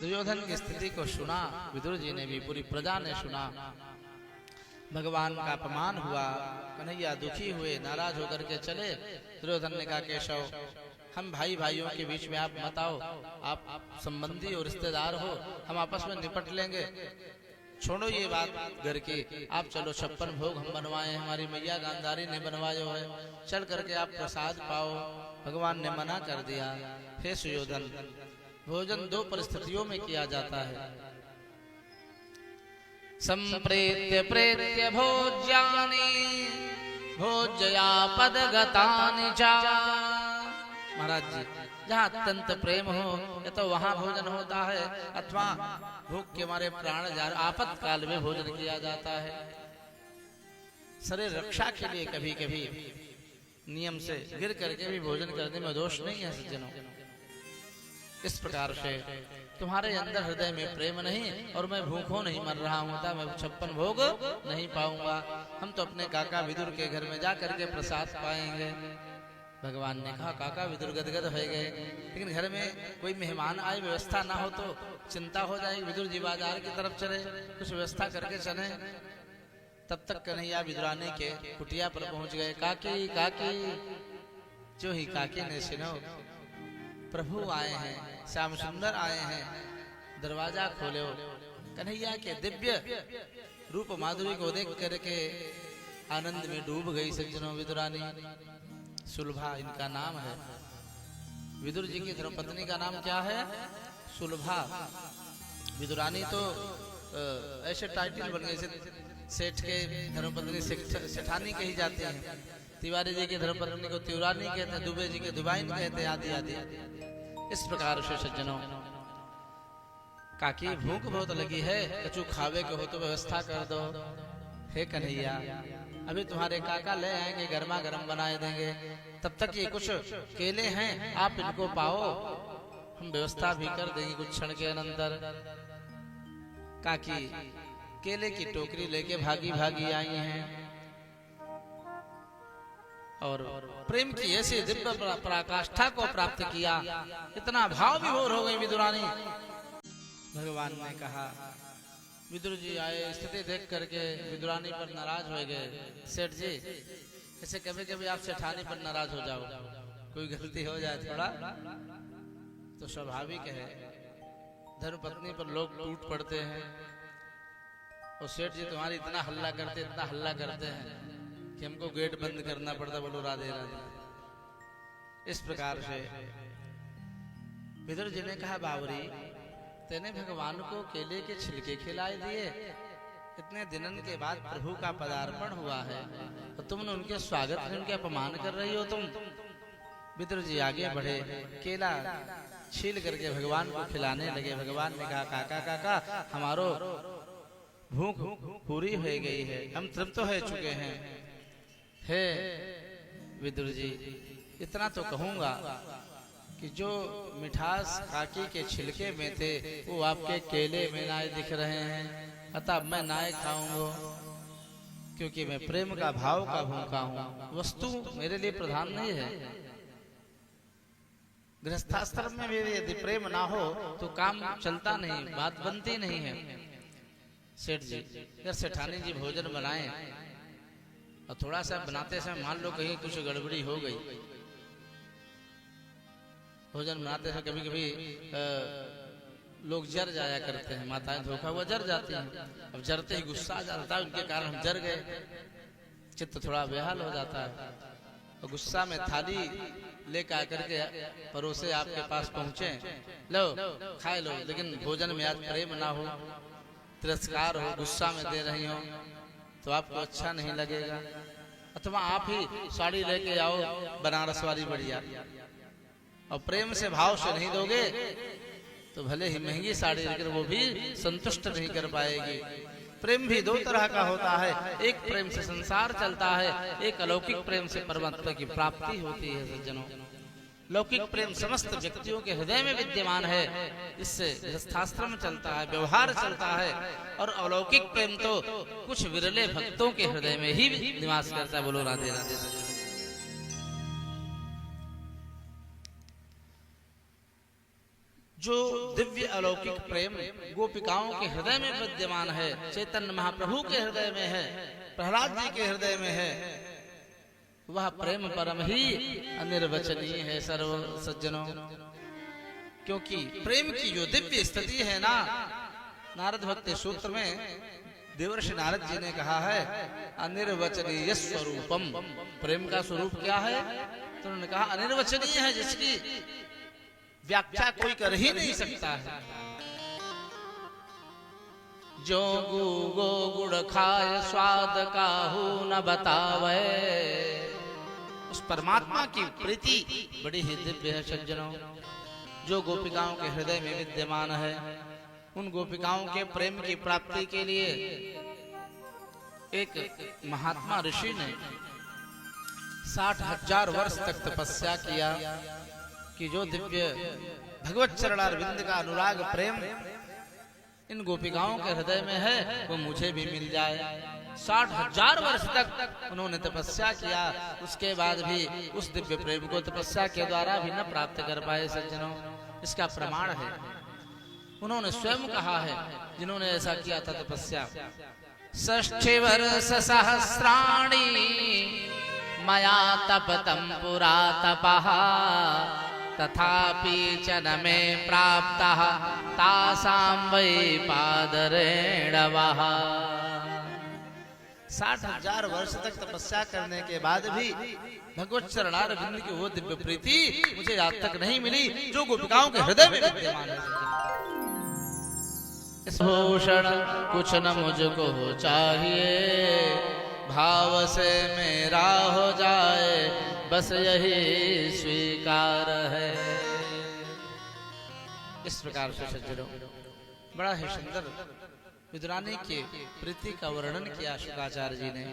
दुर्योधन की स्थिति को सुना, विदुर जी ने भी, पूरी प्रजा ने सुना। भगवान का अपमान हुआ, कन्हैया दुखी हुए, नाराज होकर के चले। दुर्योधन ने कहा केशव, हम भाई भाइयों के बीच में आप मत आओ, आप संबंधी और रिश्तेदार हो, हम आपस में निपट लेंगे। छोड़ो ये बात घर की, आप चलो 56 भोग हम बनवाए, हमारी मैया गांधारी ने बनवाए है, चल करके आप प्रसाद पाओ। भगवान ने मना कर दिया। हे सुयोधन, भोजन 2 परिस्थितियों में किया जाता है। संप्रेत्य प्रेत्य भोज्यानि भोज्या पदगतानि च। महाराज जी, जहाँ अत्यंत प्रेम हो या तो वहाँ भोजन होता है, अथवा भूख के मारे प्राण जा आपात काल में भोजन किया जाता है। शरीर रक्षा के लिए कभी कभी नियम से गिर करके भी भोजन करने में दोष नहीं है सज्जनों। इस प्रकार से तुम्हारे अंदर हृदय में प्रेम नहीं और मैं भूखों नहीं मर रहा हूँ, मैं 56 भोग नहीं पाऊंगा। हम तो अपने काका विदुर के घर में जा करके प्रसाद पाएंगे। भगवान ने कहा काका विदुर गदगद हो गए, लेकिन घर में कोई मेहमान आए, व्यवस्था ना हो तो चिंता हो जाएगी। विदुर जी बाजार की तरफ चले, कुछ व्यवस्था करके चले। तब तक कन्हैया विदुरानी के कुटिया पर पहुंच गए। काकी काकी, जो ही काकी ने सुनो, प्रभु आए हैं, श्याम सुंदर आए हैं, दरवाजा खोलो। कन्हैया के दिव्य रूप माधुरी को देख करके आनंद में डूब गई सज्जनों विदुरानी। सुलभा इनका नाम है। विदुर जी की धर्मपत्नी का नाम क्या है? सुलभा। विदुरानी तो ऐसे टाइटल बन गए, सेठ के धर्मपत्नी सेठानी कही जाती है, तिवारी जी की धर्मपत्नी को तिवारानी कहते हैं, दुबे जी के दुबाइन कहते हैं, आदि आदि। इस प्रकार से सज्जनों, काकी भूख बहुत लगी है, कछु खावे के हो तो व्यवस्था कर दो। हे कन्हैया, अभी तुम्हारे काका ले आएंगे, गर्मा गर्म बनाए देंगे, तब तक ये कुछ केले हैं, आप इनको पाओ, हम व्यवस्था भी कर देंगे कुछ क्षण के अंदर। काकी केले की टोकरी लेके भागी भागी आई हैं और प्रेम की ऐसी दिव्य पराकाष्ठा को प्राप्त किया। इतना भाव विभोर हो गई विदुरानी। भगवान ने कहा, विदुर जी आए, स्थिति देख करके विदुरानी पर नाराज हो गए। सेठ जी, ऐसे कभी कभी आप सेठानी पर नाराज हो जाओ, कोई गलती हो जाए थोड़ा तो स्वाभाविक है, धर्मपत्नी पर लोग टूट पड़ते हैं। और सेठ जी तुम्हारी इतना हल्ला करते हैं कि हमको गेट बंद करना पड़ता। बोलो राधे राधे। इस प्रकार से विदुर जी ने कहा, बावरी तेने भगवान को केले के छिलके खिलाए दिए, इतने दिनन के बाद प्रभु का पदार्पण हुआ है तो तुमने उनके स्वागत में उनके अपमान कर रही हो तुम। विदुर जी आगे बढ़े, केला छील करके भगवान को खिलाने लगे। भगवान ने कहा, काका काका, हमारो भूख पूरी हो गई है, हम तृप्त हो चुके हैं। हे विदुर जी, इतना तो कहूंगा कि जो मिठास काकी के छिलके में थे वो आपके केले में नाय दिख रहे हैं, अतः मैं नाय खाऊंगा, क्योंकि मैं प्रेम का भाव का भूखा हूँ। वस्तु मेरे लिए प्रधान नहीं है। गृहस्थाश्रम में भी यदि प्रेम ना हो तो काम चलता नहीं, बात बनती नहीं है। सेठ जी, अगर सेठानी जी भोजन बनाए और थोड़ा सा बनाते समय मान लो कहीं कुछ गड़बड़ी हो गई, भोजन बनाते समय कभी कभी लोग जर जाया करते हैं, माताएं धोखा हुआ जर जाती हैं। अब जरते ही गुस्सा आ जाता है, उनके कारण हम जर गए, चित्त थोड़ा बेहाल हो जाता है। और गुस्सा में थाली लेकर आकर के परोसे आपके पास पहुंचे, लो खाए लो, लेकिन भोजन में आज प्रेम ना हो, तिरस्कार हो, गुस्सा में दे रही हो तो आपको अच्छा नहीं लगेगा। अथवा आप ही साड़ी लेके आओ बनारस वाली बढ़िया, और प्रेम से भाव से नहीं दोगे तो भले ही महंगी साड़ी लेकर वो भी संतुष्ट नहीं कर पाएगी। प्रेम भी 2 तरह का होता है, एक प्रेम से संसार चलता है, एक अलौकिक प्रेम से परमात्मा की प्राप्ति होती है सज्जनों। लौकिक प्रेम समस्त व्यक्तियों के हृदय में विद्यमान है, इससे गृहस्थाश्रम चलता है, व्यवहार चलता है। और अलौकिक प्रेम तो कुछ विरले भक्तों के हृदय में ही निवास करता है। बोलो राधे राधे। जो दिव्य अलौकिक प्रेम गोपिकाओं के हृदय में विद्यमान है, चैतन्य महाप्रभु के हृदय में है, प्रहलाद जी के हृदय में है, वह प्रेम परम ही अनिर्वचनीय है सर्व सज्जनों। क्योंकि प्रेम की जो दिव्य स्थिति है ना, नारद भक्ति सूत्र में देवर्षि नारद जी ने कहा है अनिर्वचनीय स्वरूपम। प्रेम का स्वरूप क्या है? तो उन्होंने कहा अनिर्वचनीय है, जिसकी व्याख्या कोई कर ही नहीं सकता है। जो गो गुड़ खाए स्वाद काहू न बतावे, उस परमात्मा की प्रीति बड़ी ही दिव्य है सज्जनों, जो गोपिकाओं के हृदय में विद्यमान है। उन गोपिकाओं के प्रेम की प्राप्ति के लिए एक महात्मा ऋषि ने 60,000 वर्ष तक तपस्या किया कि जो दिव्य भगवत चरणारविंद का अनुराग प्रेम इन गोपिकाओं के हृदय में है वो मुझे भी मिल जाए। 60,000 वर्ष तक उन्होंने तपस्या किया, उसके बाद भी उस दिव्य प्रेम को तपस्या के द्वारा भी न प्राप्त कर पाए सज्जनों। इसका प्रमाण है, उन्होंने स्वयं कहा है, जिन्होंने ऐसा किया था तपस्या, 60 वर्ष सहस्राणि मया तपतम पुरा तपः तथापि च न मे प्राप्तः तासां वै पादरेणवः। 60,000 वर्ष तक तपस्या करने के बाद भी भगवत चरणारविंद की वो दिव्य प्रीति मुझे आज तक नहीं मिली जो गोपिकाओं के हृदय में विद्यमान है। इस भूषण कुछ न मुझको चाहिए, भाव से मेरा हो जाए बस यही स्वीकार है। इस प्रकार से सज्जनों बड़ा ही सुंदर विदुरानी के प्रीति का वर्णन किया शुकाचार्य जी ने।